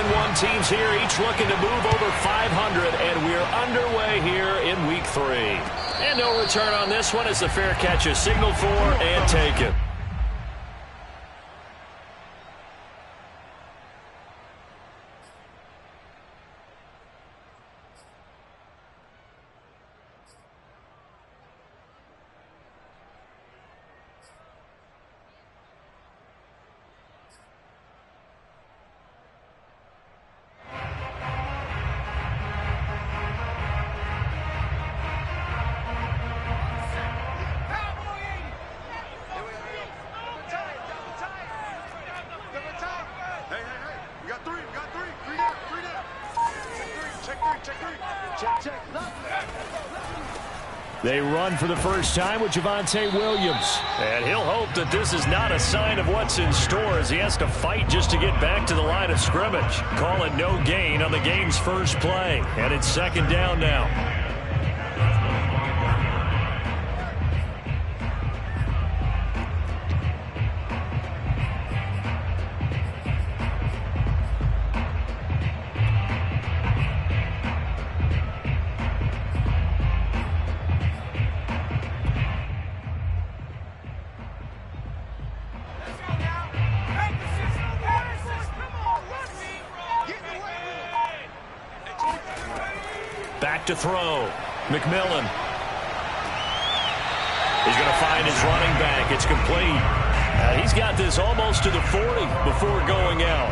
7-1 teams here, each looking to move over 500, and we're underway here in Week 3. And no return on this one as the fair catch is signaled for and taken. They run for the first time with Javonte Williams. And he'll hope that this is not a sign of what's in store as he has to fight just to get back to the line of scrimmage. Call it no gain on the game's first play. And it's second down now. Back to throw. McMillan. He's going to find his running back. It's complete. He's got this almost to the 40 before going out.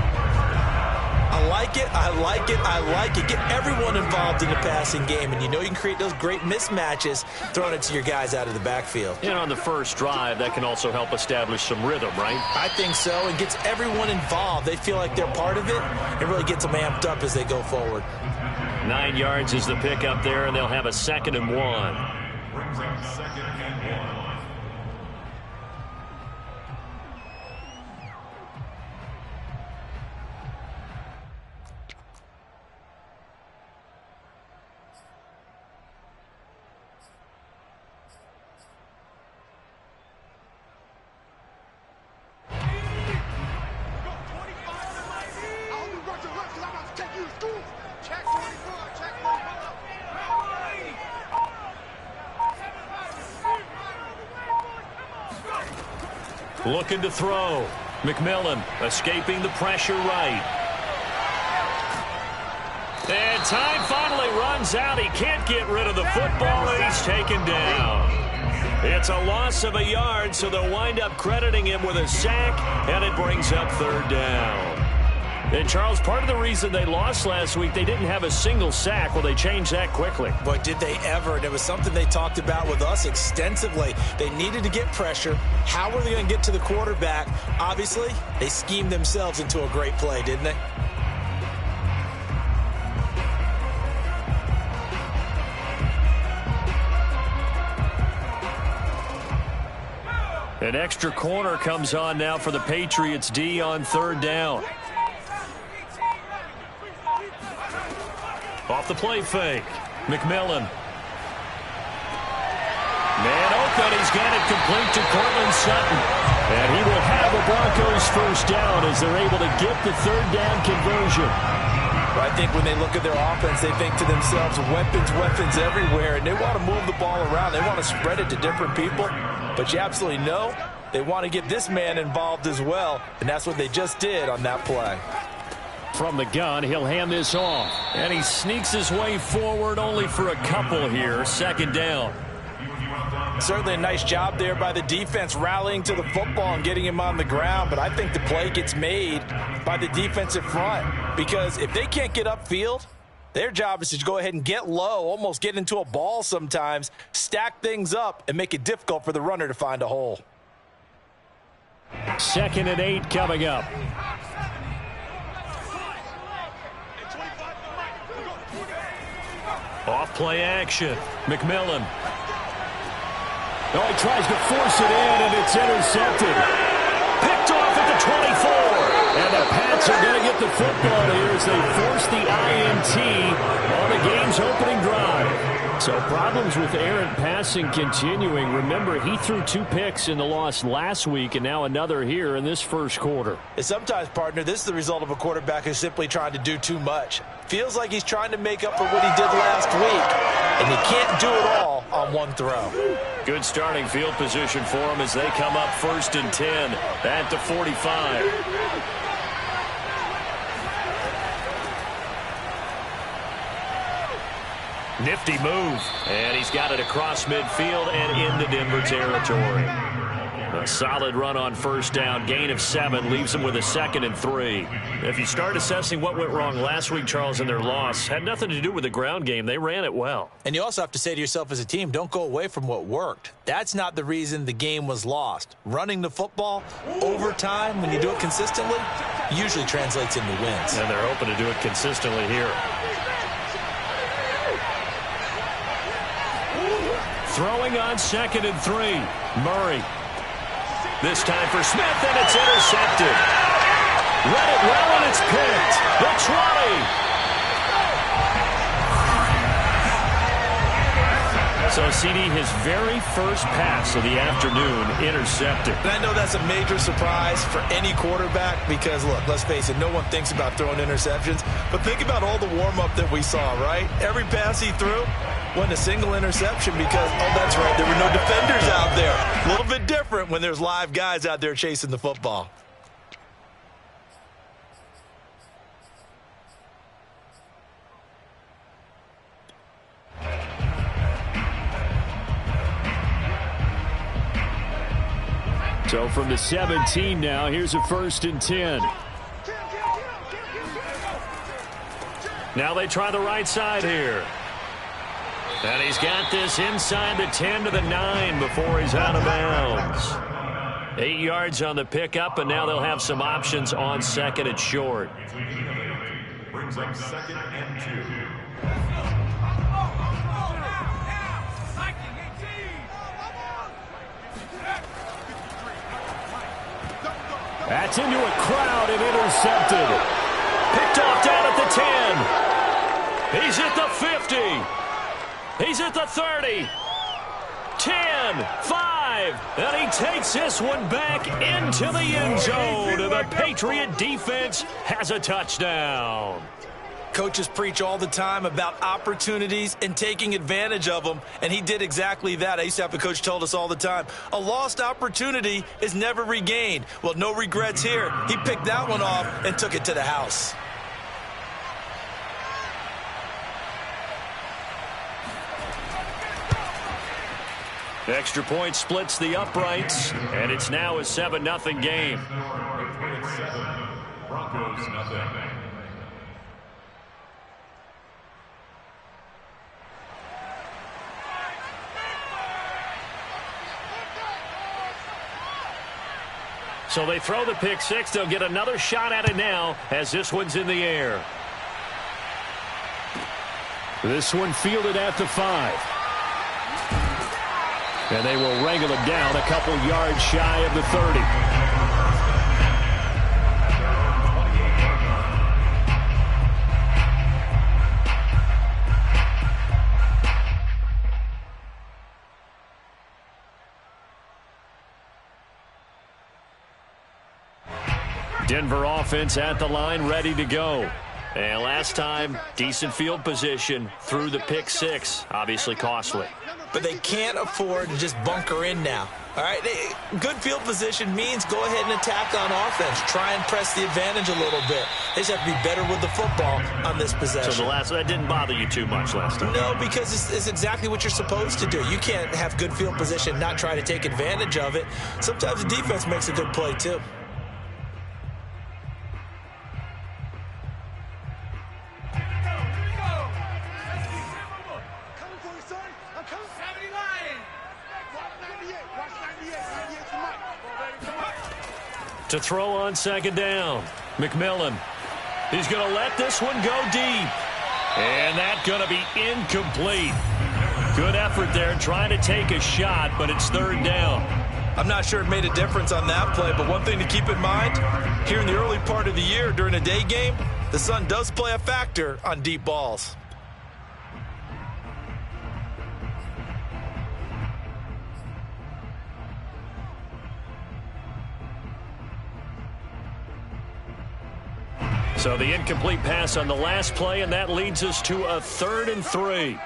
I like it. I like it. I like it. Get everyone involved in the passing game, and you know you can create those great mismatches throwing it to your guys out of the backfield. And on the first drive, that can also help establish some rhythm, right? I think so. It gets everyone involved. They feel like they're part of it. It really gets them amped up as they go forward. 9 yards is the pickup there, and they'll have a 2nd and 1. Brings up 2nd and 1. Looking to throw. McMillan escaping the pressure right. And time finally runs out. He can't get rid of the football, and he's taken down. It's a loss of a yard, so they'll wind up crediting him with a sack, and it brings up 3rd down. And, Charles, part of the reason they lost last week, they didn't have a single sack. Well, they changed that quickly. Boy, did they ever. And it was something they talked about with us extensively. They needed to get pressure. How were they going to get to the quarterback? Obviously, they schemed themselves into a great play, didn't they? An extra corner comes on now for the Patriots D on 3rd down. Off the play fake. McMillan. Man open. He's got it complete to Cortland Sutton. And he will have the Broncos first down as they're able to get the 3rd down conversion. I think when they look at their offense, they think to themselves, weapons, weapons everywhere. And they want to move the ball around. They want to spread it to different people. But you absolutely know they want to get this man involved as well. And that's what they just did on that play. From the gun, he'll hand this off. And he sneaks his way forward only for a couple here. 2nd down. Certainly a nice job there by the defense rallying to the football and getting him on the ground. But I think the play gets made by the defensive front. Because if they can't get upfield, their job is to go ahead and get low, almost get into a ball sometimes, stack things up, and make it difficult for the runner to find a hole. 2nd and 8 coming up. Off play action. McMillan. Oh, he tries to force it in, and it's intercepted. Picked off at the 24. And the Pats are going to get the football here as they force the INT on the game's opening drive. So problems with errant passing continuing. Remember, he threw 2 picks in the loss last week and now another here in this first quarter. And sometimes, partner, this is the result of a quarterback who's simply trying to do too much. Feels like he's trying to make up for what he did last week, and he can't do it all on one throw. Good starting field position for him as they come up 1st and 10 at the 45. Nifty move, and he's got it across midfield and into Denver territory. A solid run on 1st down, gain of 7, leaves them with a 2nd and 3. If you start assessing what went wrong last week, Charles, in their loss, had nothing to do with the ground game. They ran it well. And you also have to say to yourself as a team, don't go away from what worked. That's not the reason the game was lost. Running the football over time, when you do it consistently, usually translates into wins. And they're hoping to do it consistently here. Throwing on 2nd and 3. Murray. This time for Smith, and it's intercepted. Read it well, and it's picked. The 20. So, CD, his very first pass of the afternoon intercepted. And I know that's a major surprise for any quarterback because, look, let's face it, no one thinks about throwing interceptions. But think about all the warm-up that we saw, right? Every pass he threw wasn't a single interception because, oh, that's right, there were no defenders out there. A little bit different when there's live guys out there chasing the football. So from the 17 now, here's a 1st and 10. Now they try the right side here. And he's got this inside the 10 to the 9 before he's out of bounds. 8 yards on the pickup, and now they'll have some options on 2nd and short. Brings up 2nd and 2. That's into a crowd and intercepted. Picked off down at the 10. He's at the 50. He's at the 30. 10, 5, and he takes this one back into the end zone. And the Patriot defense has a touchdown. Coaches preach all the time about opportunities and taking advantage of them, and he did exactly that. I used to have a coach told us all the time, a lost opportunity is never regained. Well, no regrets here. He picked that one off and took it to the house. Extra point splits the uprights, and it's now a 7-0 game. Broncos nothing. So they throw the pick 6. They'll get another shot at it now as this one's in the air. This one fielded at the 5. And they will wrangle him down a couple yards shy of the 30. Denver offense at the line, ready to go. And last time, decent field position through the pick 6. Obviously costly. But they can't afford to just bunker in now. All right, good field position means go ahead and attack on offense. Try and press the advantage a little bit. They just have to be better with the football on this possession. So that didn't bother you too much last time? No, because it's exactly what you're supposed to do. You can't have good field position, not try to take advantage of it. Sometimes the defense makes a good play too. To throw on 2nd down, McMillan. He's going to let this one go deep. And that's going to be incomplete. Good effort there trying to take a shot, but it's 3rd down. I'm not sure it made a difference on that play, but one thing to keep in mind, here in the early part of the year during a day game, the sun does play a factor on deep balls. So the incomplete pass on the last play, and that leads us to a 3rd and 3.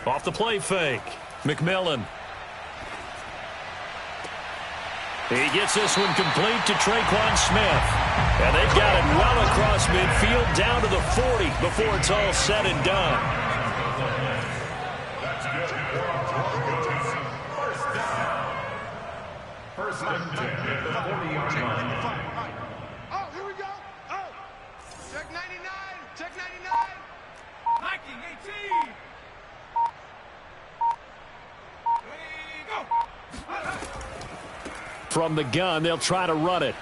Off the play fake, McMillan. He gets this one complete to Traquan Smith. And they've got it well across midfield down to the 40 before it's all said and done. First and 10 at the 40-yard line. Oh, here we go. Oh, check 99. Check 99. Hiking 18. From the gun, they'll try to run it.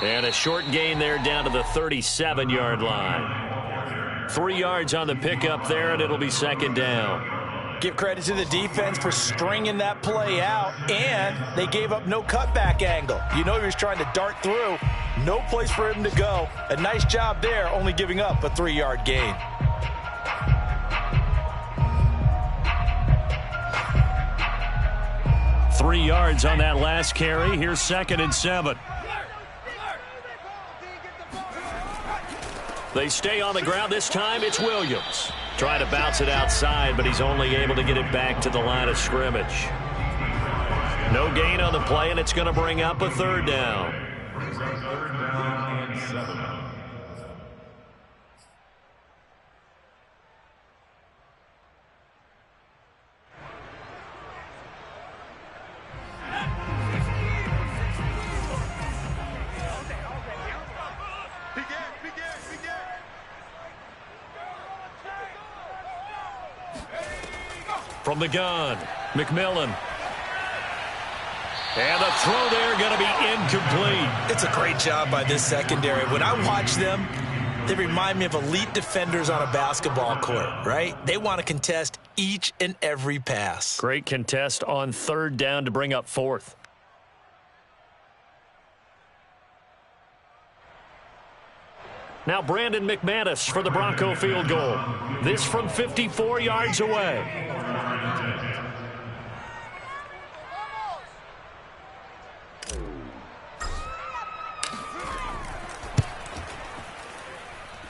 And a short gain there down to the 37-yard line. 3 yards on the pickup there, and it'll be 2nd down. Give credit to the defense for stringing that play out, and they gave up no cutback angle. You know he was trying to dart through. No place for him to go. A nice job there, only giving up a 3-yard gain. Three yards on that last carry. Here's 2nd and 7. They stay on the ground. This time it's Williams. Trying to bounce it outside, but he's only able to get it back to the line of scrimmage. No gain on the play, and it's going to bring up a 3rd down. Brings up 3rd down and 7. From the gun, McMillan. And the throw there going to be incomplete. It's a great job by this secondary. When I watch them, they remind me of elite defenders on a basketball court, right? They want to contest each and every pass. Great contest on 3rd down to bring up 4th. Now Brandon McManus for the Bronco field goal. This from 54 yards away.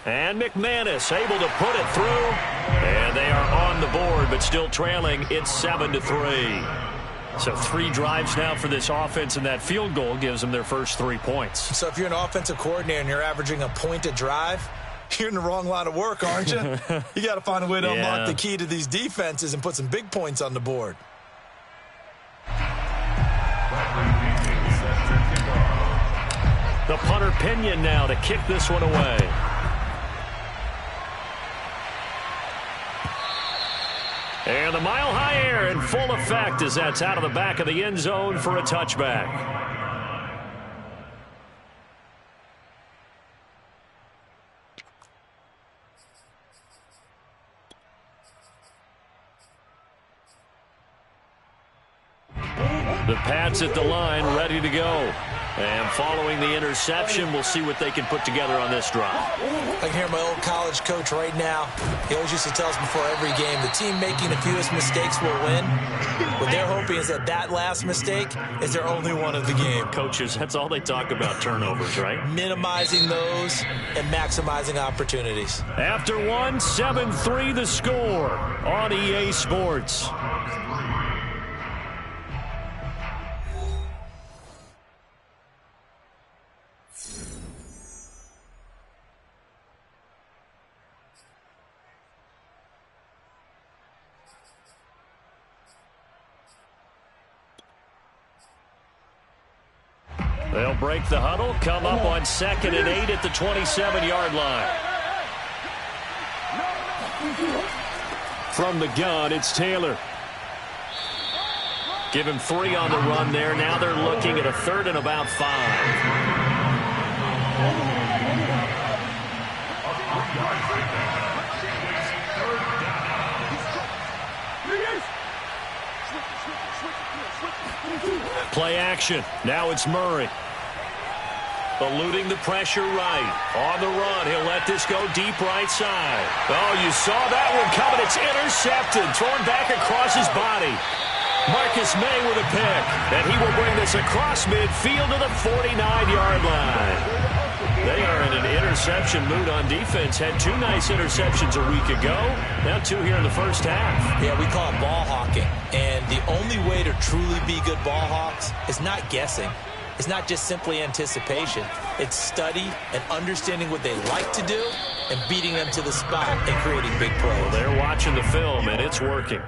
And McManus able to put it through. And they are on the board, but still trailing. It's 7-3. So 3 drives now for this offense, and that field goal gives them their first 3 points. So if you're an offensive coordinator and you're averaging a point a drive, you're in the wrong line of work, aren't you? You got to find a way to unlock the key to these defenses and put some big points on the board. The punter Pinion now to kick this one away. And the mile-high air in full effect as that's out of the back of the end zone for a touchback. The Pats at the line, ready to go. And following the interception, we'll see what they can put together on this drive. I can hear my old college coach right now. He always used to tell us before every game, the team making the fewest mistakes will win. What they're hoping is that that last mistake is their only one of the game. Coaches, that's all they talk about, turnovers, right? Minimizing those and maximizing opportunities. After one, 7-3 the score on EA Sports. They'll break the huddle, come up on 2nd and 8 at the 27-yard line. From the gun, it's Taylor. Give him 3 on the run there. Now they're looking at a 3rd and about 5. Play action. Now it's Murray. Eluding the pressure right. On the run, he'll let this go deep right side. Oh, you saw that one coming. It's intercepted. Thrown back across his body. Marcus May with a pick. And he will bring this across midfield to the 49-yard line. They are in an interception mood on defense. Had 2 nice interceptions a week ago. Now 2 here in the first half. Yeah, we call it ball hawking. And the only way to truly be good ball hawks is not guessing. It's not just simply anticipation. It's study and understanding what they like to do and beating them to the spot and creating big plays. Well, they're watching the film, and it's working.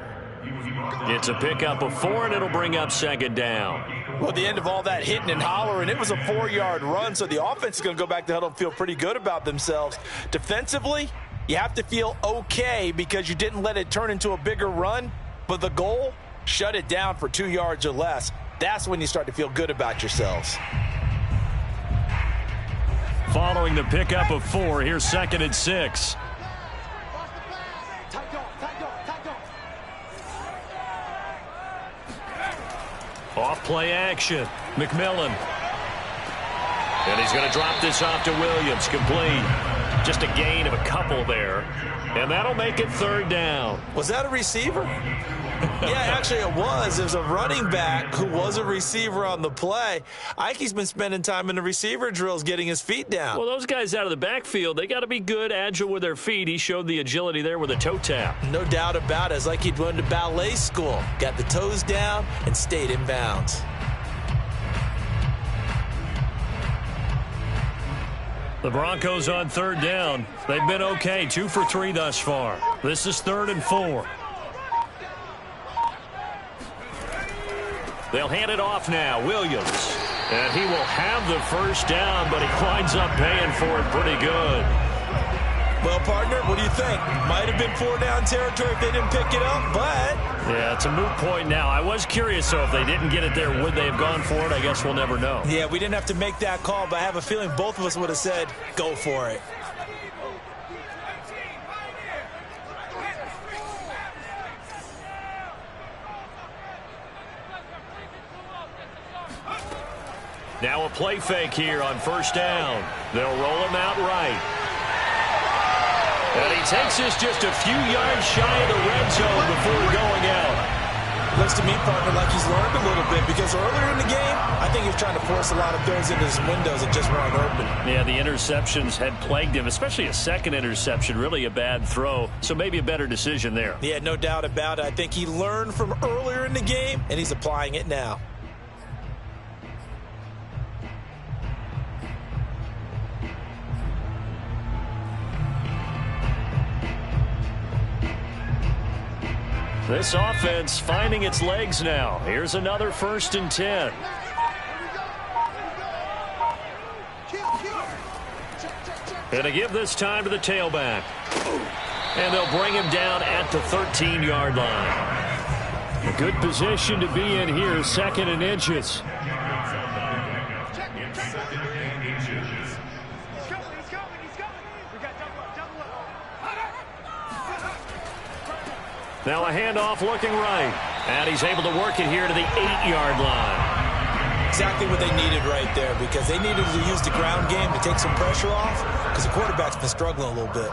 It's a pickup of 4, and it'll bring up second down. Well, at the end of all that hitting and hollering, it was a 4-yard run, so the offense is going to go back to huddle and feel pretty good about themselves. Defensively, you have to feel okay because you didn't let it turn into a bigger run, but the goal, shut it down for 2 yards or less. That's when you start to feel good about yourselves. Following the pickup of 4, here's second and 6. Off play action. McMillan. And he's going to drop this off to Williams. Complete. Just a gain of a couple there. And that'll make it third down. Was that a receiver? Yeah, actually it was. It was a running back who was a receiver on the play. Ike's been spending time in the receiver drills getting his feet down. Well, those guys out of the backfield, they got to be good, agile with their feet. He showed the agility there with a toe tap. No doubt about it. It's like he'd went to ballet school. Got the toes down and stayed in bounds. The Broncos on third down. They've been okay, 2 for 3 thus far. This is 3rd and 4. They'll hand it off now. Williams. And he will have the first down, but he winds up paying for it pretty good. Well, partner, what do you think? Might have been 4-down territory if they didn't pick it up, but... Yeah, it's a moot point now. I was curious, though, if they didn't get it there, would they have gone for it? I guess we'll never know. Yeah, we didn't have to make that call, but I have a feeling both of us would have said, go for it. Now a play fake here on first down. They'll roll him out right. And he takes this just a few yards shy of the red zone before going out. Looks to me, partner, like he's learned a little bit because earlier in the game, I think he was trying to force a lot of throws into his windows that just weren't open. Yeah, the interceptions had plagued him, especially a second interception, really a bad throw. So maybe a better decision there. Yeah, no doubt about it. I think he learned from earlier in the game, and he's applying it now. This offense finding its legs now. Here's another 1st and 10. And to give this time to the tailback. And they'll bring him down at the 13-yard line. A good position to be in here, 2nd and inches. Now a handoff looking right. And he's able to work it here to the 8-yard line. Exactly what they needed right there because they needed to use the ground game to take some pressure off because the quarterback's been struggling a little bit.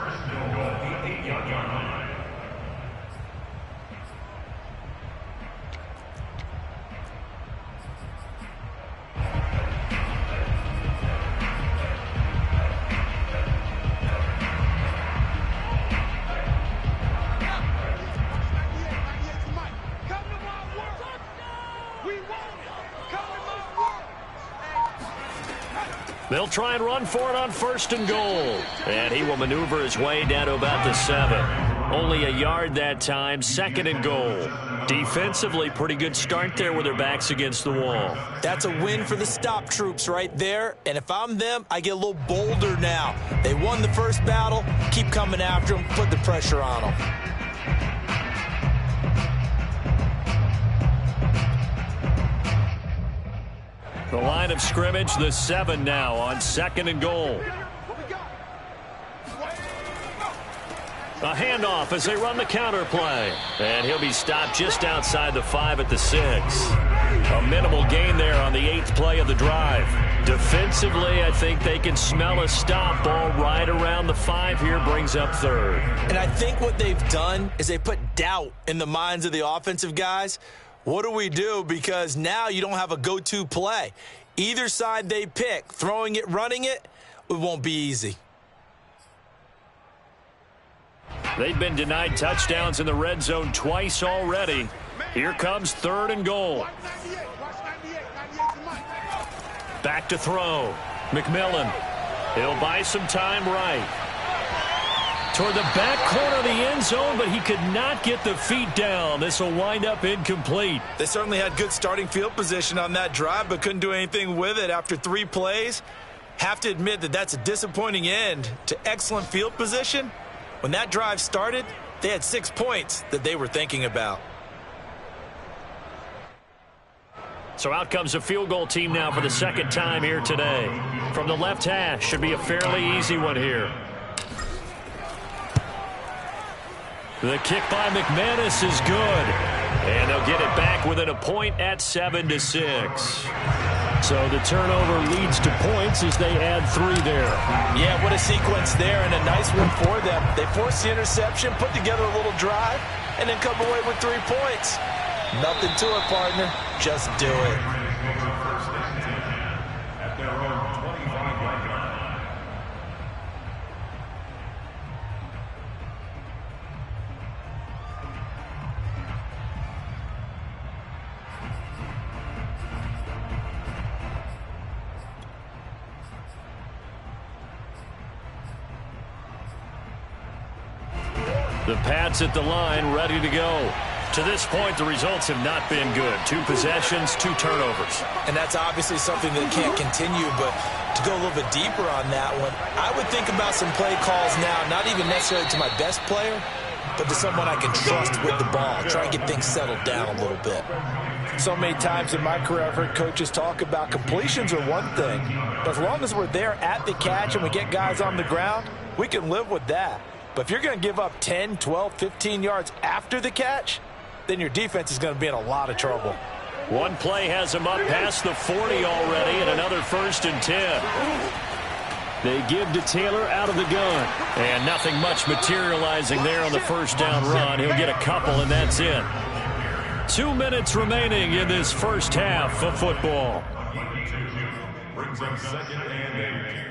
They'll try and run for it on 1st and goal. And he will maneuver his way down to about the 7. Only a yard that time, 2nd and goal. Defensively, pretty good start there with their backs against the wall. That's a win for the stop troops right there. And if I'm them, I get a little bolder now. They won the first battle. Keep coming after them. Put the pressure on them. The line of scrimmage, the 7 now on 2nd and goal. A handoff as they run the counter play. And he'll be stopped just outside the 5 at the 6. A minimal gain there on the 8th play of the drive. Defensively, I think they can smell a stop. Ball right around the 5 here, brings up third. And I think what they've done is they put doubt in the minds of the offensive guys. What do we do? Because now you don't have a go-to play. Either side they pick, throwing it, running it, it won't be easy. They've been denied touchdowns in the red zone twice already. Here comes 3rd and goal. Back to throw. McMillan. He'll buy some time right. Toward the back corner of the end zone, but he could not get the feet down. This will wind up incomplete. They certainly had good starting field position on that drive, but couldn't do anything with it after 3 plays. Have to admit that that's a disappointing end to excellent field position. When that drive started, they had 6 points that they were thinking about. So out comes a field goal team now for the 2nd time here today. From the left hash, should be a fairly easy one here. The kick by McManus is good. And they'll get it back within a point at 7-6. So the turnover leads to points as they add 3 there. Yeah, what a sequence there, and a nice one for them. They forced the interception, put together a little drive, and then come away with 3 points. Nothing to it, partner. Just do it. At their own 25-yard line. The Pats at the line, ready to go. To this point, the results have not been good. 2 possessions, 2 turnovers. And that's obviously something that can't continue, but to go a little bit deeper on that one, I would think about some play calls now, not even necessarily to my best player, but to someone I can trust with the ball. Try and get things settled down a little bit. So many times in my career, I've heard coaches talk about completions are one thing, but as long as we're there at the catch and we get guys on the ground, we can live with that. But if you're going to give up 10, 12, 15 yards after the catch, then your defense is going to be in a lot of trouble. One play has them up past the 40 already, and another 1st and 10. They give to Taylor out of the gun. And nothing much materializing there on the 1st down run. He'll get a couple, and that's it. 2 minutes remaining in this first half of football. Brings up 2nd and 8.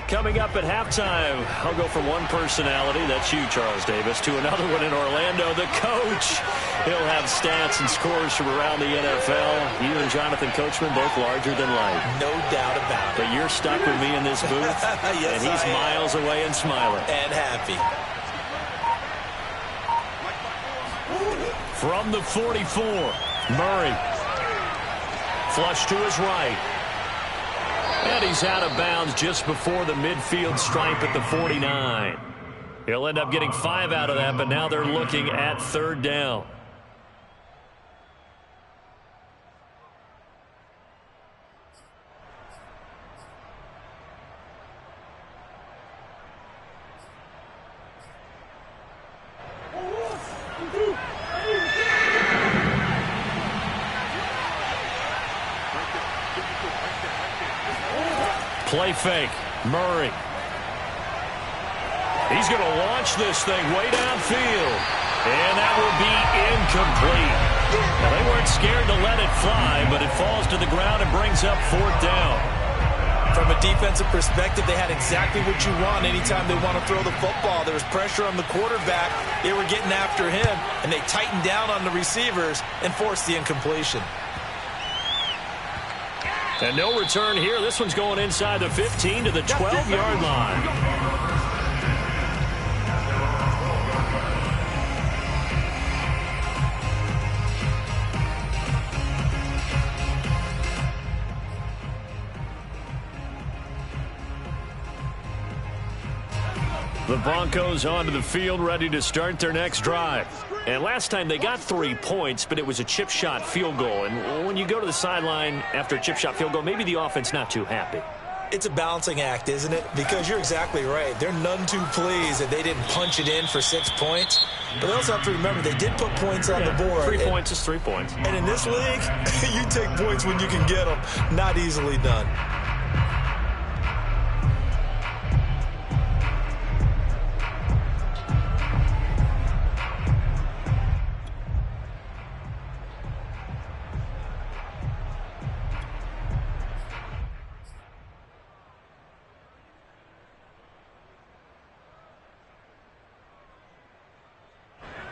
Coming up at halftime, I'll go from one personality, that's you, Charles Davis, to another one in Orlando, the coach. He'll have stats and scores from around the NFL. You and Jonathan Coachman, both larger than life. No doubt about it. But you're stuck with me in this booth, yes, and he's miles away and smiling. And happy. From the 44, Murray. Flush to his right. And he's out of bounds just before the midfield stripe at the 49. He'll end up getting 5 out of that, but now they're looking at 3rd down. Play fake. Murray. He's going to launch this thing way downfield. And that will be incomplete. Now, they weren't scared to let it fly, but it falls to the ground and brings up 4th down. From a defensive perspective, they had exactly what you want anytime they want to throw the football. There was pressure on the quarterback. They were getting after him, and they tightened down on the receivers and forced the incompletion. And no return here. This one's going inside the 15 to the 12-yard line. The Broncos onto the field, ready to start their next drive. And last time they got 3 points, but it was a chip shot field goal. And when you go to the sideline after a chip shot field goal, maybe the offense not too happy. It's a balancing act, isn't it? Because you're exactly right. They're none too pleased that they didn't punch it in for 6 points. But they also have to remember they did put points on the board. 3 points is 3 points. And in this league, you take points when you can get them. Not easily done.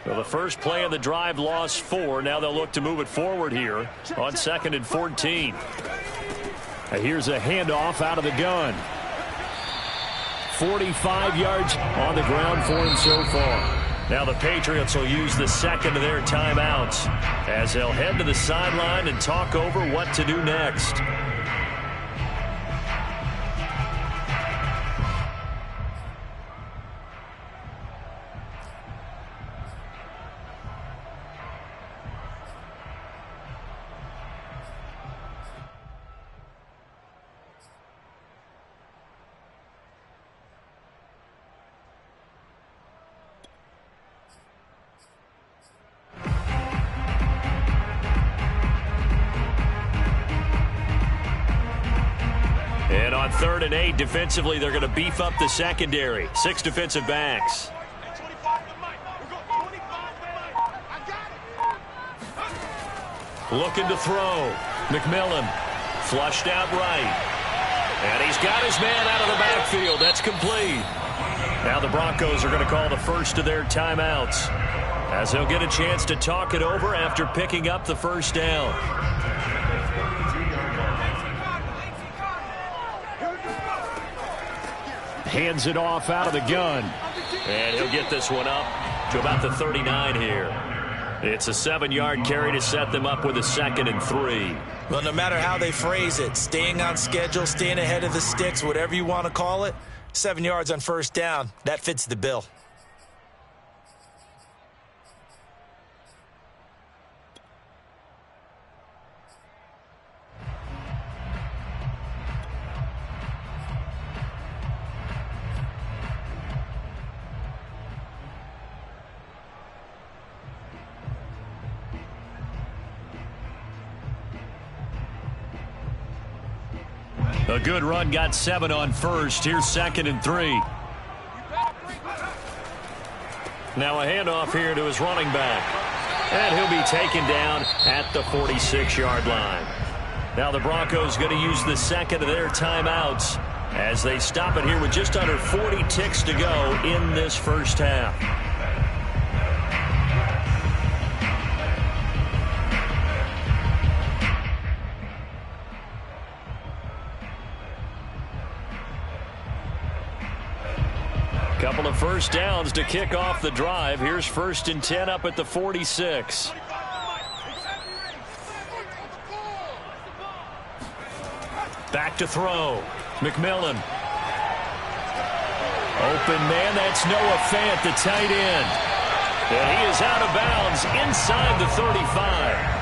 Well, the first play of the drive lost 4. Now they'll look to move it forward here on 2nd and 14. Here's a handoff out of the gun. 45 yards on the ground for him so far. Now the Patriots will use the second of their timeouts as they'll head to the sideline and talk over what to do next. And on 3rd and 8, defensively, they're going to beef up the secondary. 6 defensive backs. Looking to throw. McMillan flushed out right. And he's got his man out of the backfield. That's complete. Now the Broncos are going to call the first of their timeouts as they'll get a chance to talk it over after picking up the first down. Hands it off out of the gun. And he'll get this one up to about the 39 here. It's a 7-yard carry to set them up with a 2nd and 3. Well, no matter how they phrase it, staying on schedule, staying ahead of the sticks, whatever you want to call it, 7 yards on first down, that fits the bill. A good run, got 7 on first. Here's 2nd and 3. Now a handoff here to his running back. And he'll be taken down at the 46-yard line. Now the Broncos going to use the second of their timeouts as they stop it here with just under 40 ticks to go in this first half. Couple of first downs to kick off the drive. Here's 1st and 10 up at the 46. Back to throw. McMillan. Open man, that's Noah Fant, the tight end. And he is out of bounds inside the 35.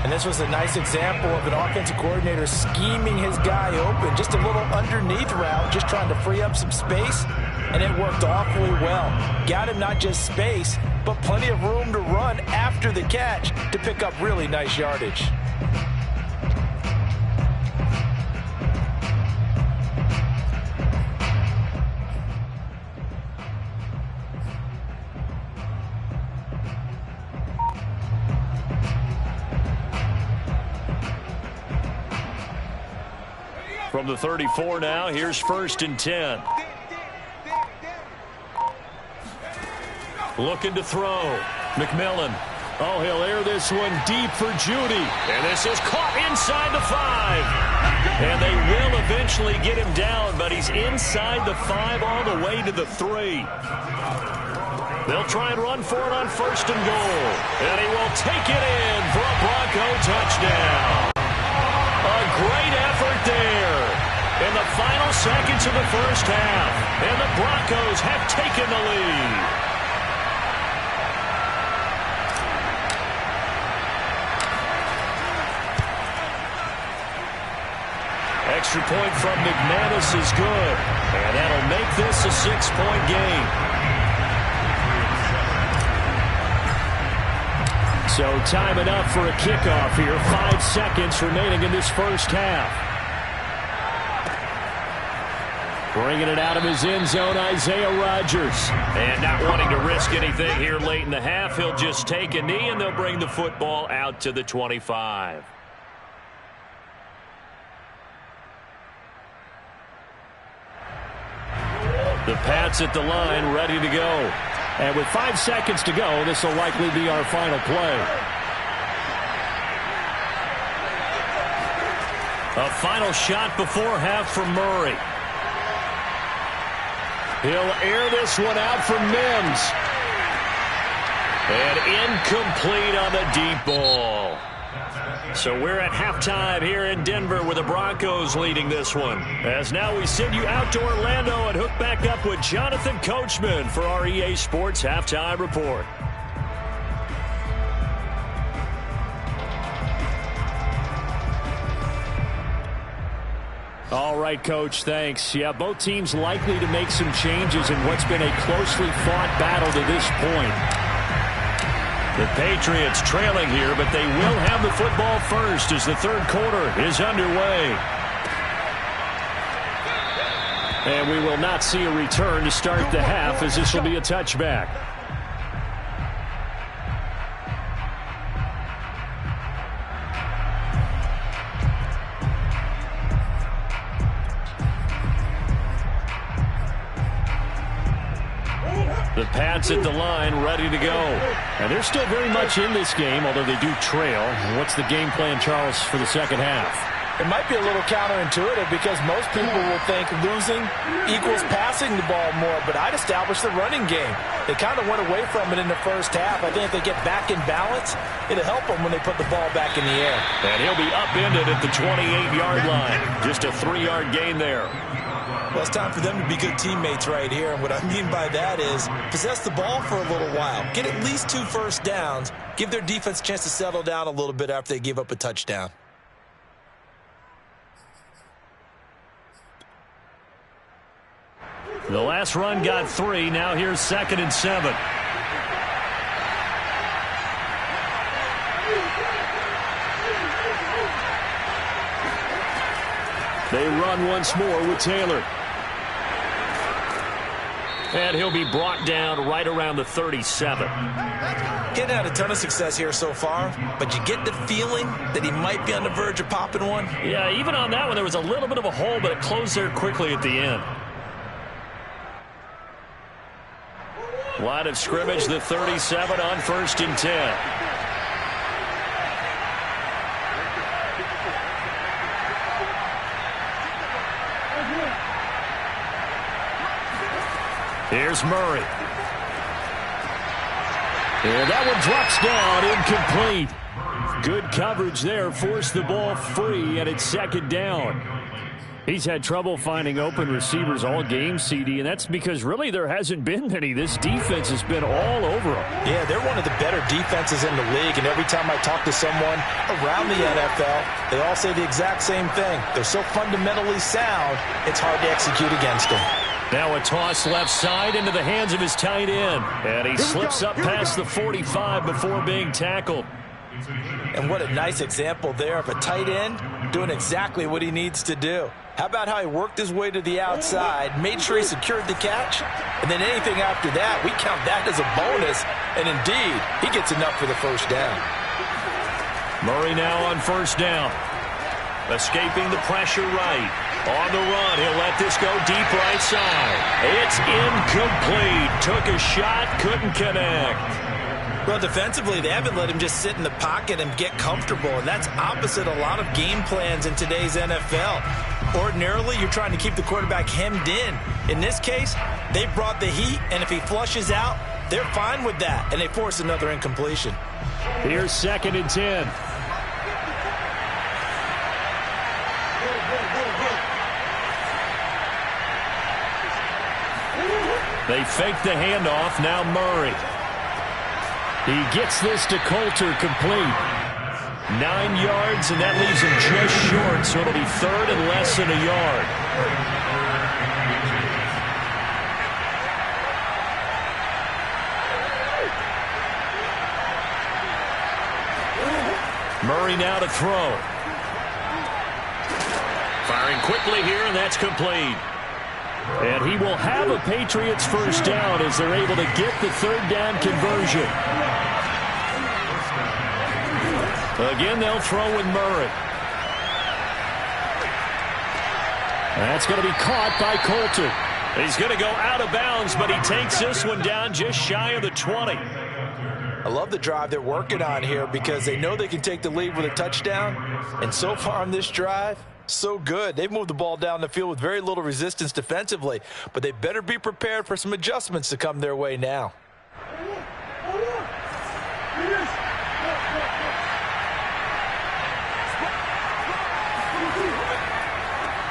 And this was a nice example of an offensive coordinator scheming his guy open. Just a little underneath route, just trying to free up some space. And it worked awfully well. Got him not just space, but plenty of room to run after the catch to pick up really nice yardage. From the 34 now, here's 1st and 10. Looking to throw. McMillan. Oh, he'll air this one deep for Judy. And this is caught inside the 5. And they will eventually get him down, but he's inside the 5 all the way to the 3. They'll try and run for it on 1st and goal. And he will take it in for a Bronco touchdown. A great effort there. In the final 12 seconds of the first half, and the Broncos have taken the lead. Extra point from McManus is good, and that'll make this a 6-point game. So time enough for a kickoff here. 5 seconds remaining in this first half. Bringing it out of his end zone, Isaiah Rodgers. And not wanting to risk anything here late in the half, he'll just take a knee, and they'll bring the football out to the 25. The Pats at the line, ready to go. And with 5 seconds to go, this will likely be our final play. A final shot before half from Murray. He'll air this one out for Mims. And incomplete on the deep ball. So we're at halftime here in Denver with the Broncos leading this one. As now we send you out to Orlando and hook back up with Jonathan Coachman for our EA Sports Halftime Report. All right, Coach, thanks. Yeah, both teams likely to make some changes in what's been a closely fought battle to this point. The Patriots trailing here, but they will have the football first as the third quarter is underway. And we will not see a return to start the half, as this will be a touchback. The Pats at the line, ready to go. And they're still very much in this game, although they do trail. What's the game plan, Charles, for the second half? It might be a little counterintuitive because most people will think losing equals passing the ball more, but I'd establish the running game. They kind of went away from it in the first half. I think if they get back in balance, it'll help them when they put the ball back in the air. And he'll be upended at the 28-yard line. Just a 3-yard gain there. Well, it's time for them to be good teammates right here. And what I mean by that is possess the ball for a little while. Get at least 2 first downs. Give their defense a chance to settle down a little bit after they give up a touchdown. The last run got 3. Now here's 2nd and 7. They run once more with Taylor. And he'll be brought down right around the 37. Getting had a ton of success here so far, but you get the feeling that he might be on the verge of popping one. Yeah, even on that one, there was a little bit of a hole, but it closed there quickly at the end. Line of scrimmage, the 37 on 1st and 10. Here's Murray. And that one drops down, incomplete. Good coverage there, forced the ball free, and it's 2nd down. He's had trouble finding open receivers all game, CD, and that's because really there hasn't been many. This defense has been all over them. Yeah, they're one of the better defenses in the league, and every time I talk to someone around the NFL, they all say the exact same thing. They're so fundamentally sound, it's hard to execute against them. Now a toss left side into the hands of his tight end, and he slips up past the 45 before being tackled. And what a nice example there of a tight end doing exactly what he needs to do. How about how he worked his way to the outside, made sure he secured the catch, and then anything after that, we count that as a bonus, and indeed, he gets enough for the first down. Murray now on 1st down. Escaping the pressure right. On the run, he'll let this go deep right side. It's incomplete. Took a shot, couldn't connect. Well, defensively, they haven't let him just sit in the pocket and get comfortable, and that's opposite a lot of game plans in today's NFL. Ordinarily, you're trying to keep the quarterback hemmed in. In this case, they brought the heat, and if he flushes out, they're fine with that, and they force another incompletion. Here's 2nd and 10. They fake the handoff. Now Murray. He gets this to Coulter, complete. 9 yards, and that leaves him just short, so it'll be third and less than a yard. Murray now to throw. Firing quickly here, and that's complete. And he will have a Patriots first down as they're able to get the third down conversion. Again, they'll throw with Murray. That's going to be caught by Coulter. He's going to go out of bounds, but he takes this one down just shy of the 20. I love the drive they're working on here because they know they can take the lead with a touchdown. And so far on this drive, so good. They've moved the ball down the field with very little resistance defensively, but they better be prepared for some adjustments to come their way now.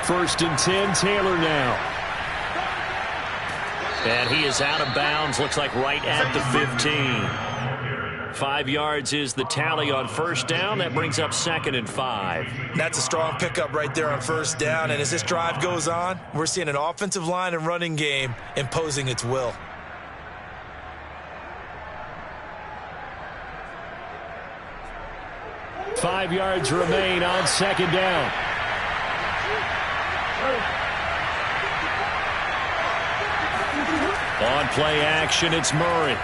First and 10, Taylor now. And he is out of bounds, looks like right at the 15. 5 yards is the tally on first down. That brings up 2nd and 5. That's a strong pickup right there on first down. And as this drive goes on, we're seeing an offensive line and running game imposing its will. Five yards remain on second down. On play action, it's Murray.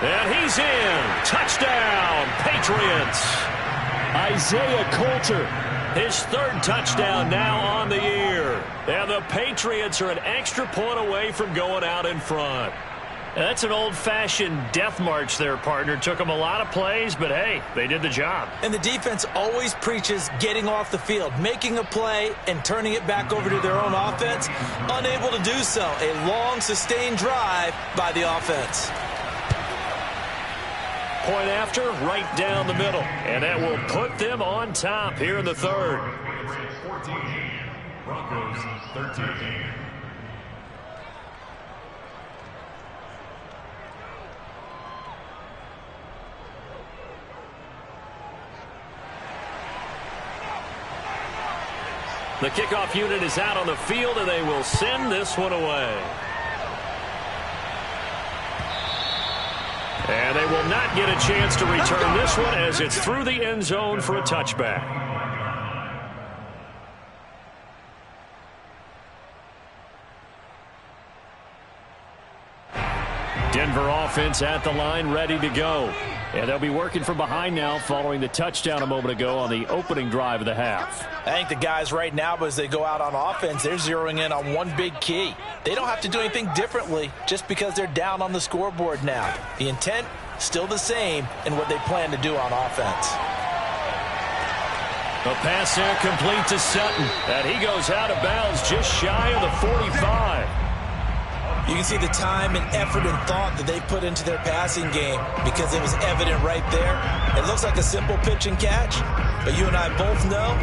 And he's in. Touchdown, Patriots. Isaiah Coulter, his third touchdown now on the year. And the Patriots are an extra point away from going out in front. That's an old-fashioned death march there, partner. Took them a lot of plays, but hey, they did the job. And the defense always preaches getting off the field, making a play, and turning it back over to their own offense. Unable to do so. A long, sustained drive by the offense. Point after, right down the middle. And that will put them on top here in the third. 14, Broncos 13. The kickoff unit is out on the field, and they will send this one away. And they will not get a chance to return this one as it's through the end zone for a touchback. Denver offense at the line, ready to go. And they'll be working from behind now following the touchdown a moment ago on the opening drive of the half. I think the guys right now, as they go out on offense, they're zeroing in on one big key. They don't have to do anything differently just because they're down on the scoreboard now. The intent, still the same in what they plan to do on offense. A pass there complete to Sutton. And he goes out of bounds just shy of the 45. You can see the time and effort and thought that they put into their passing game because it was evident right there. It looks like a simple pitch and catch, but you and I both know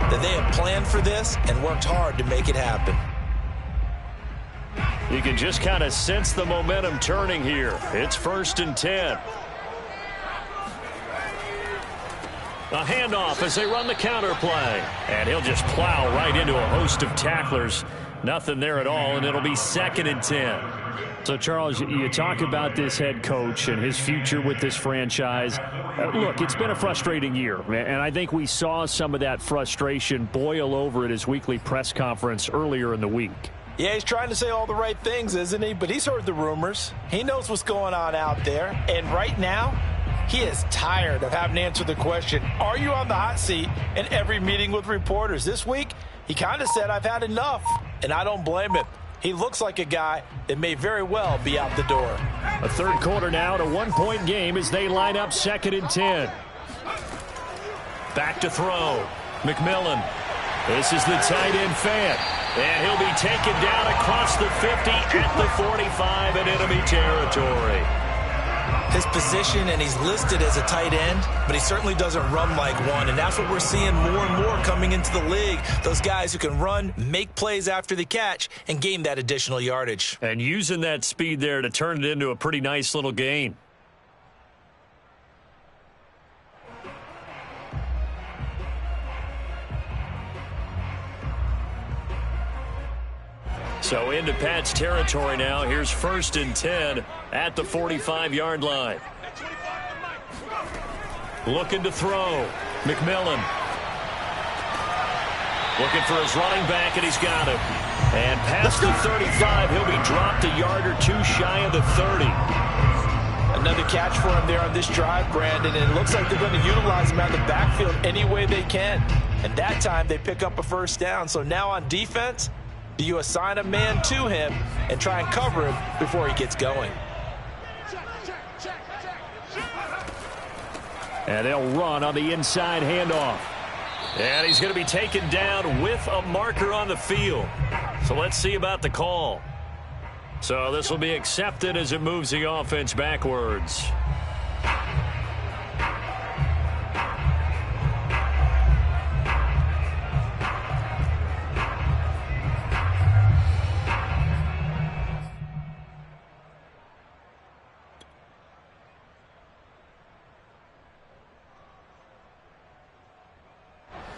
that they have planned for this and worked hard to make it happen. You can just kind of sense the momentum turning here. It's 1st and 10. A handoff as they run the counter play. And he'll just plow right into a host of tacklers. Nothing there at all, and it'll be 2nd and 10. So, Charles, you talk about this head coach and his future with this franchise. Look, it's been a frustrating year, and I think we saw some of that frustration boil over at his weekly press conference earlier in the week. Yeah, he's trying to say all the right things, isn't he? But he's heard the rumors. He knows what's going on out there. And right now, he is tired of having to answer the question, are you on the hot seat in every meeting with reporters? This week, he kind of said, I've had enough. And I don't blame him. He looks like a guy that may very well be out the door. A third quarter now, and a one-point game as they line up 2nd and 10. Back to throw. McMillan. This is the tight end Fant. And he'll be taken down across the 50 at the 45 in enemy territory. his position, and he's listed as a tight end, but he certainly doesn't run like one, and that's what we're seeing more and more coming into the league. Those guys who can run, make plays after the catch, and gain that additional yardage. And using that speed there to turn it into a pretty nice little gain. So into Pat's territory now. Here's 1st and 10 at the 45-yard line. Looking to throw. McMillan. Looking for his running back, and he's got him. And past the 35, he'll be dropped a yard or two shy of the 30. Another catch for him there on this drive, Brandon, and it looks like they're going to utilize him out of the backfield any way they can. And that time, they pick up a first down. So now on defense, do you assign a man to him and try and cover him before he gets going? And they'll run on the inside handoff. And he's going to be taken down with a marker on the field. So let's see about the call. So this will be accepted as it moves the offense backwards.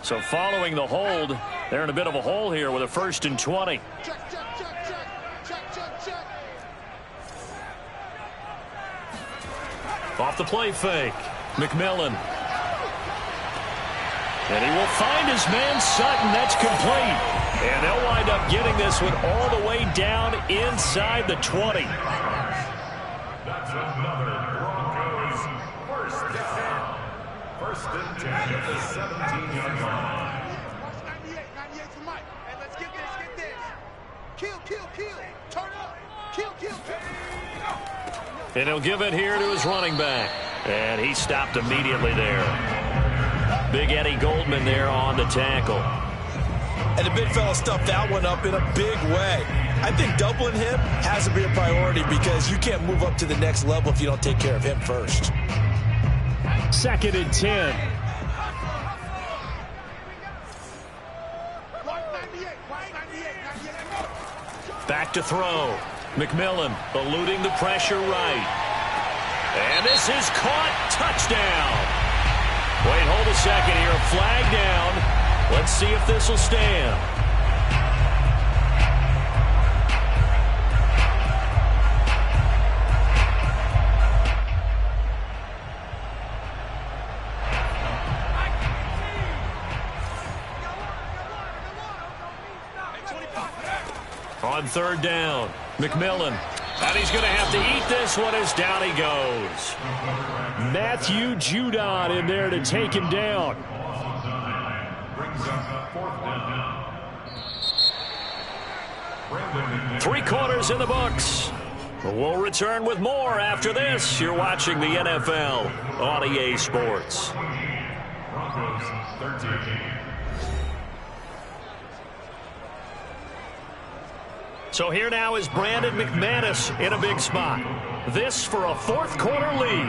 So following the hold, they're in a bit of a hole here with a 1st and 20. Off the play fake. McMillan. And he will find his man Sutton. That's complete. And they'll wind up getting this one all the way down inside the 20. That's another Broncos first down. 1st and 10 at the 17-yard line. 98 for Mike. And let's get this. Kill. Turn up. Kill. And he'll give it here to his running back. And he stopped immediately there. Big Eddie Goldman there on the tackle. And the big fella stuffed that one up in a big way. I think doubling him has to be a priority because you can't move up to the next level if you don't take care of him first. 2nd and 10. Back to throw. McMillan eluding the pressure right. And this is caught. Touchdown. Wait, hold a second here. Flag down. Let's see if this will stand. On 3rd down, McMillan. And he's going to have to eat this one as down he goes. Matthew Judon in there to take him down. Brings up 4th down. 3 quarters in the books. We'll return with more after this. You're watching the NFL on EA Sports. Broncos 13. So here now is Brandon McManus in a big spot. This for a 4th quarter lead.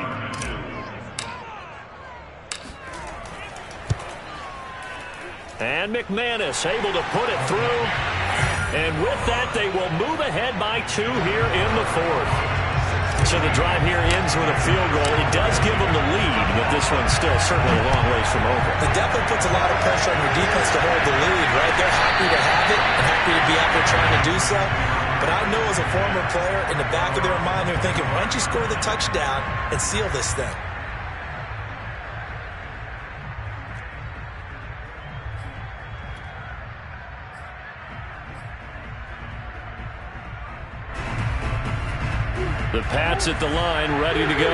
And McManus able to put it through. And with that, they will move ahead by 2 here in the 4th. So the drive here ends with a field goal. It does give them the lead, but this one's still certainly a long ways from over. It definitely puts a lot of pressure on your defense to hold the lead, right? They're happy to have it and happy to be out there trying to do so. But I know as a former player, in the back of their mind, they're thinking, why don't you score the touchdown and seal this thing? The Pats at the line, ready to go.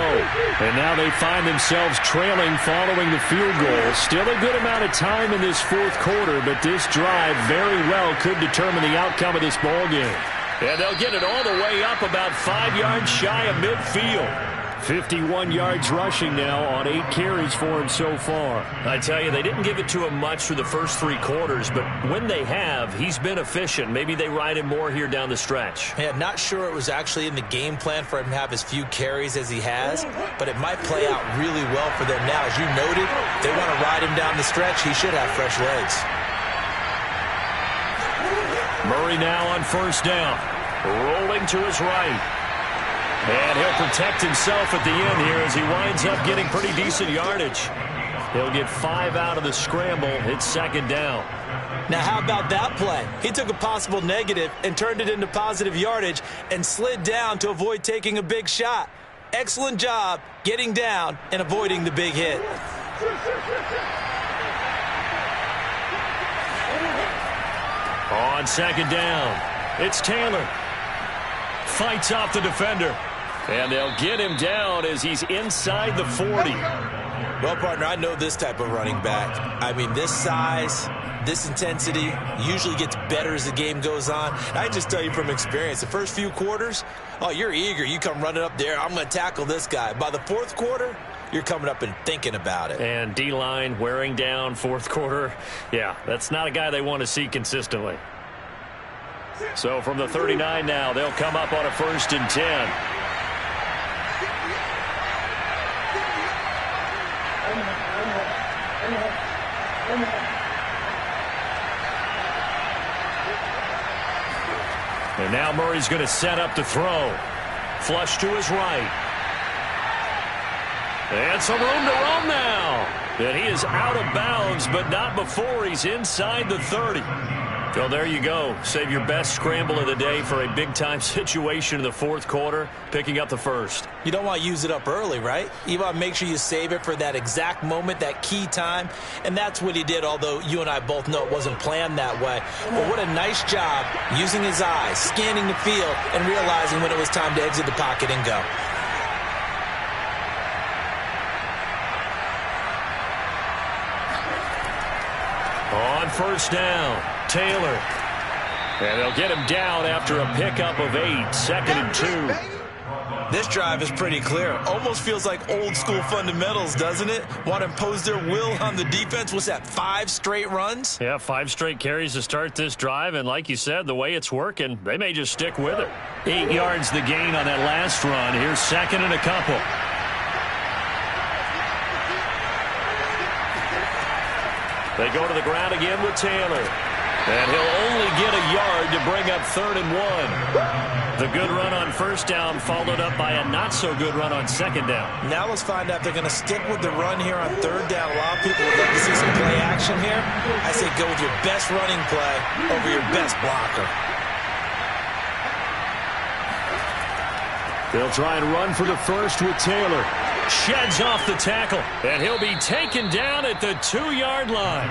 And now they find themselves trailing following the field goal. Still a good amount of time in this 4th quarter, but this drive very well could determine the outcome of this ball game. And they'll get it all the way up about 5 yards shy of midfield. 51 yards rushing now on 8 carries for him so far. I tell you, they didn't give it to him much through the first 3 quarters, but when they have, he's been efficient. Maybe they ride him more here down the stretch. Yeah, not sure it was actually in the game plan for him to have as few carries as he has, but it might play out really well for them now. As you noted, if they want to ride him down the stretch, he should have fresh legs. Murray now on first down, rolling to his right. And he'll protect himself at the end here as he winds up getting pretty decent yardage. He'll get 5 out of the scramble. It's second down. Now, how about that play? He took a possible negative and turned it into positive yardage and slid down to avoid taking a big shot. Excellent job getting down and avoiding the big hit. On second down, it's Taylor. Fights off the defender. And they'll get him down as he's inside the 40. Well, partner, I know this type of running back. I mean, this size, this intensity usually gets better as the game goes on. I just tell you from experience, the first few quarters, oh, you're eager. You come running up there, I'm going to tackle this guy. By the fourth quarter, you're coming up and thinking about it. And D-line wearing down fourth quarter. Yeah, that's not a guy they want to see consistently. So from the 39 now, they'll come up on a 1st and 10. And now Murray's going to set up to throw. Flush to his right. And some room to run now. And he is out of bounds, but not before he's inside the 30. So there you go. Save your best scramble of the day for a big-time situation in the fourth quarter, picking up the first. You don't want to use it up early, right? You want to make sure you save it for that exact moment, that key time. And that's what he did, although you and I both know it wasn't planned that way. But what a nice job using his eyes, scanning the field, and realizing when it was time to exit the pocket and go. On first down, Taylor. And they'll get him down after a pickup of 8, 2nd and 2. This drive is pretty clear. Almost feels like old school fundamentals, doesn't it? Want to impose their will on the defense. What's that, 5 straight runs? Yeah, 5 straight carries to start this drive. And like you said, the way it's working, they may just stick with it. 8 yards the gain on that last run. Here's 2nd and a couple. They go to the ground again with Taylor. And he'll only get a yard to bring up 3rd and 1. The good run on first down followed up by a not-so-good run on second down. Now let's find out if they're going to stick with the run here on 3rd down. A lot of people would love to see some play action here. I say go with your best running play over your best blocker. They'll try and run for the first with Taylor. Sheds off the tackle, and he'll be taken down at the 2-yard line.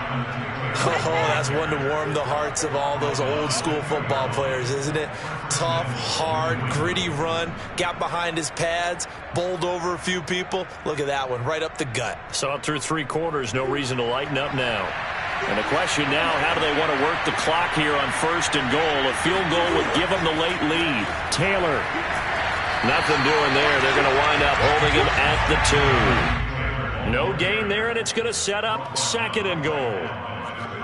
Oh, that's one to warm the hearts of all those old-school football players, isn't it? Tough, hard, gritty run, got behind his pads, bowled over a few people. Look at that one, right up the gut. Saw it through 3 quarters, no reason to lighten up now. And the question now, how do they want to work the clock here on 1st and goal? A field goal would give them the late lead. Taylor. Nothing doing there. They're going to wind up holding him at the 2. No gain there, and it's going to set up 2nd and goal.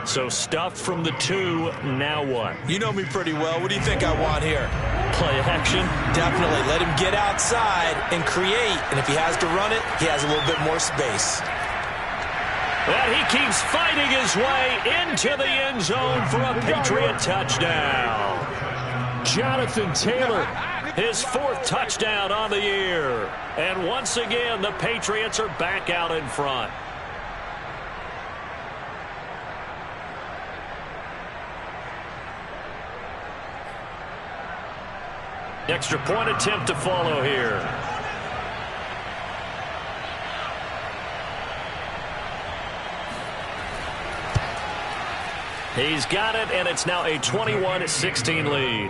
So stuffed from the 2, now what? You know me pretty well. What do you think I want here? Play action? Definitely. Let him get outside and create. And if he has to run it, he has a little bit more space. And he keeps fighting his way into the end zone for a Patriot touchdown. Jonathan Taylor, his 4th touchdown on the year. And once again, the Patriots are back out in front. Extra point attempt to follow here. He's got it, and it's now a 21-16 lead.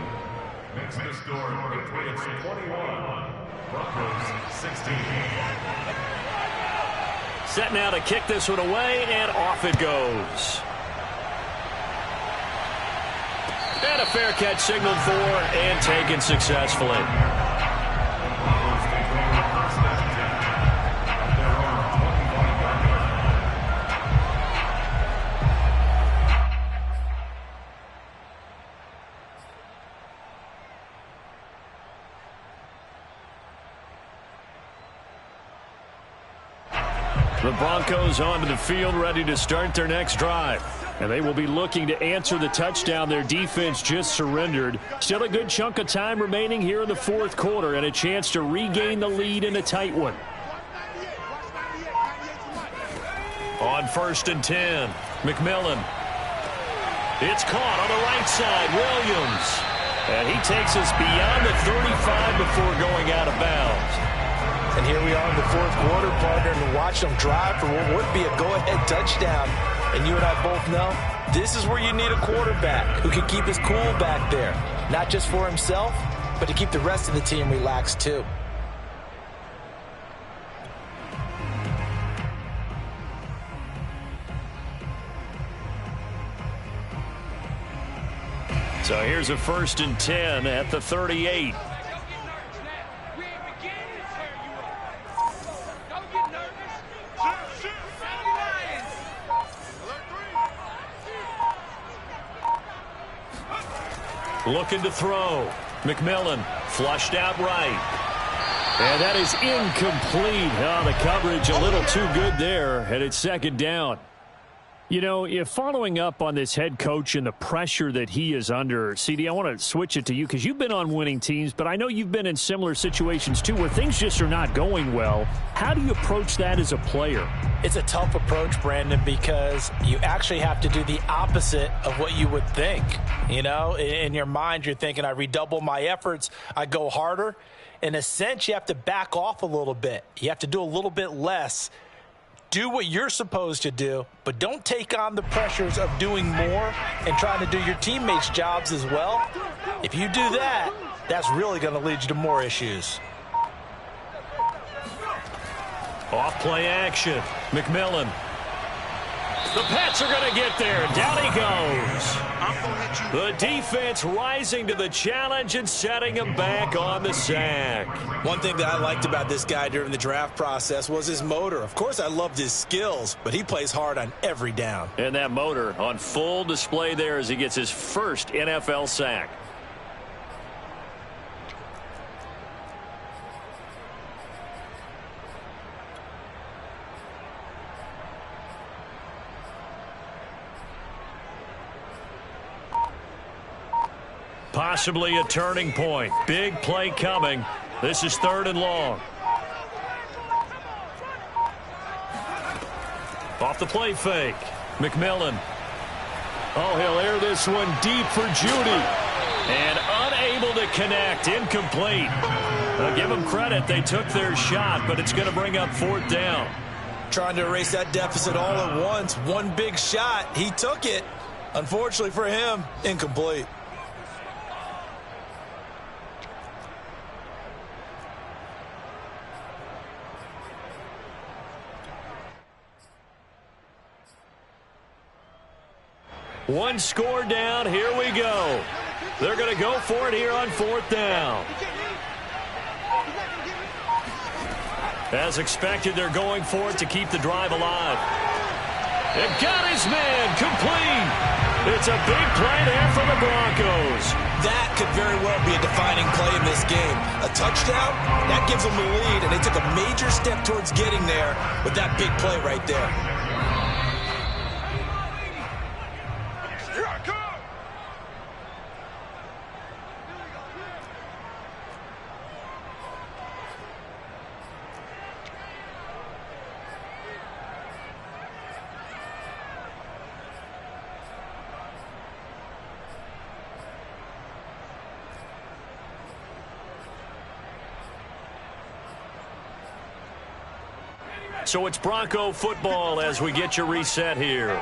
Makes the score Patriots 21, Broncos 16. Set now to kick this one away, and off it goes. And a fair catch signaled for and taken successfully. The Broncos onto the field, ready to start their next drive. And they will be looking to answer the touchdown their defense just surrendered. Still a good chunk of time remaining here in the fourth quarter and a chance to regain the lead in a tight one. On 1st and 10, McMillan. It's caught on the right side, Williams. And he takes us beyond the 35 before going out of bounds. And here we are in the fourth quarter, partner, and watch them drive for what would be a go-ahead touchdown. And you and I both know this is where you need a quarterback who can keep his cool back there. Not just for himself, but to keep the rest of the team relaxed too. So here's a 1st and 10 at the 38. Looking to throw. McMillan flushed out right. And that is incomplete. Oh, the coverage a little too good there, and it's 2nd down. You know, if following up on this head coach and the pressure that he is under, CD, I want to switch it to you because you've been on winning teams, but I know you've been in similar situations too where things just are not going well. How do you approach that as a player? It's a tough approach, Brandon, because you actually have to do the opposite of what you would think. You know, in your mind, you're thinking, I redouble my efforts, I go harder. In a sense, you have to back off a little bit. You have to do a little bit less. Do what you're supposed to do, but don't take on the pressures of doing more and trying to do your teammates' jobs as well. If you do that, that's really going to lead you to more issues. Off play action. McMillan. The Pats are going to get there. Down he goes. The defense rising to the challenge and setting him back on the sack. One thing that I liked about this guy during the draft process was his motor. Of course, I loved his skills, but he plays hard on every down. And that motor on full display there as he gets his first NFL sack. Possibly a turning point. Big play coming. This is 3rd and long. Off the play fake. McMillan. Oh, he'll air this one deep for Judy. And unable to connect. Incomplete. I'll give them credit. They took their shot, but it's going to bring up 4th down. Trying to erase that deficit all at once. One big shot. He took it. Unfortunately for him, incomplete. One score down. Here we go. They're going to go for it here on 4th down. As expected, they're going for it to keep the drive alive. And got his man complete. It's a big play there for the Broncos. That could very well be a defining play in this game. A touchdown, that gives them the lead, and they took a major step towards getting there with that big play right there. So it's Bronco football as we get your reset here.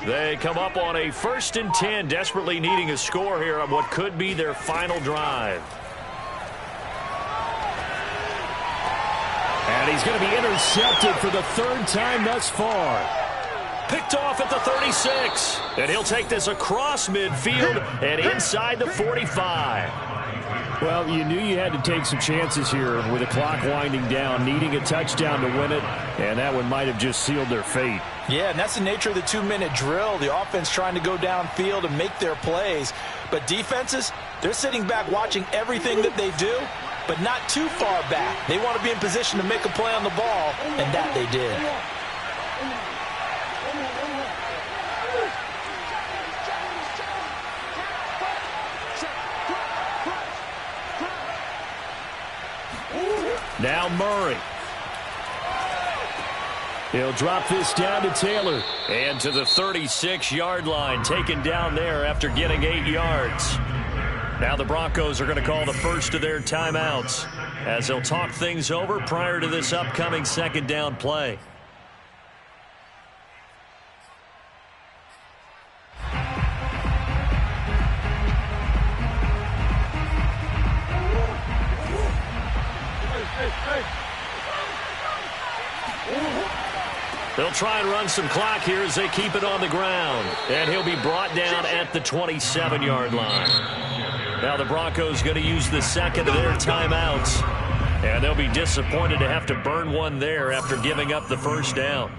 They come up on a 1st and 10, desperately needing a score here on what could be their final drive. And he's going to be intercepted for the 3rd time thus far. Picked off at the 36. And he'll take this across midfield and inside the 45. Well, you knew you had to take some chances here with the clock winding down, needing a touchdown to win it, and that one might have just sealed their fate. Yeah, and that's the nature of the 2-minute drill. The offense trying to go downfield and make their plays. But defenses, they're sitting back watching everything that they do, but not too far back. They want to be in position to make a play on the ball, and that they did. Now Murray. He'll drop this down to Taylor. And to the 36-yard line, taken down there after getting 8 yards. Now the Broncos are going to call the first of their timeouts as they'll talk things over prior to this upcoming second down play. They'll try and run some clock here as they keep it on the ground. And he'll be brought down at the 27-yard line. Now the Broncos going to use the second of their timeouts. And they'll be disappointed to have to burn one there after giving up the first down.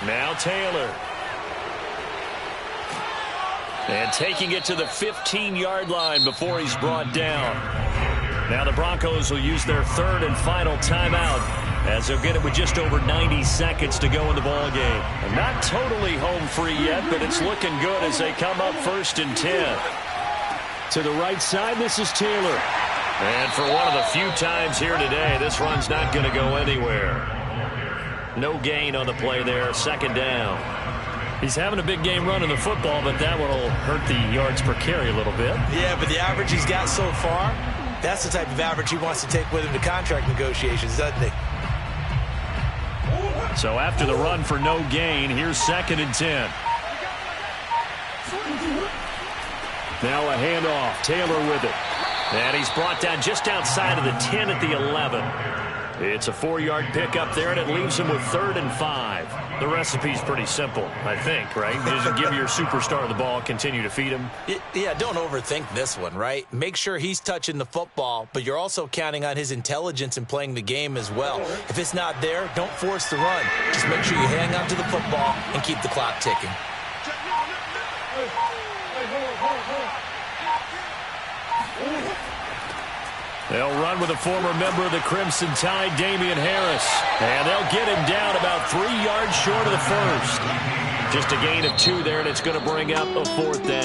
Now Taylor. And taking it to the 15-yard line before he's brought down. Now the Broncos will use their third and final timeout as they'll get it with just over 90 seconds to go in the ballgame. Not totally home free yet, but it's looking good as they come up 1st and 10. To the right side, this is Taylor. And for one of the few times here today, this run's not going to go anywhere. No gain on the play there, second down. He's having a big game running the football, but that one will hurt the yards per carry a little bit. Yeah, but the average he's got so far, that's the type of average he wants to take with him to contract negotiations, doesn't he? So after the run for no gain, here's 2nd and 10. Now a handoff. Taylor with it. And he's brought down just outside of the 10 at the 11. It's a 4-yard pickup there, and it leaves him with 3rd and 5. The recipe's pretty simple, I think, right? Just give your superstar the ball, continue to feed him. Yeah, don't overthink this one, right? Make sure he's touching the football, but you're also counting on his intelligence in playing the game as well. If it's not there, don't force the run. Just make sure you hang on to the football and keep the clock ticking. They'll run with a former member of the Crimson Tide, Damian Harris. And they'll get him down about 3 yards short of the first. Just a gain of 2 there, and it's going to bring up a 4th down.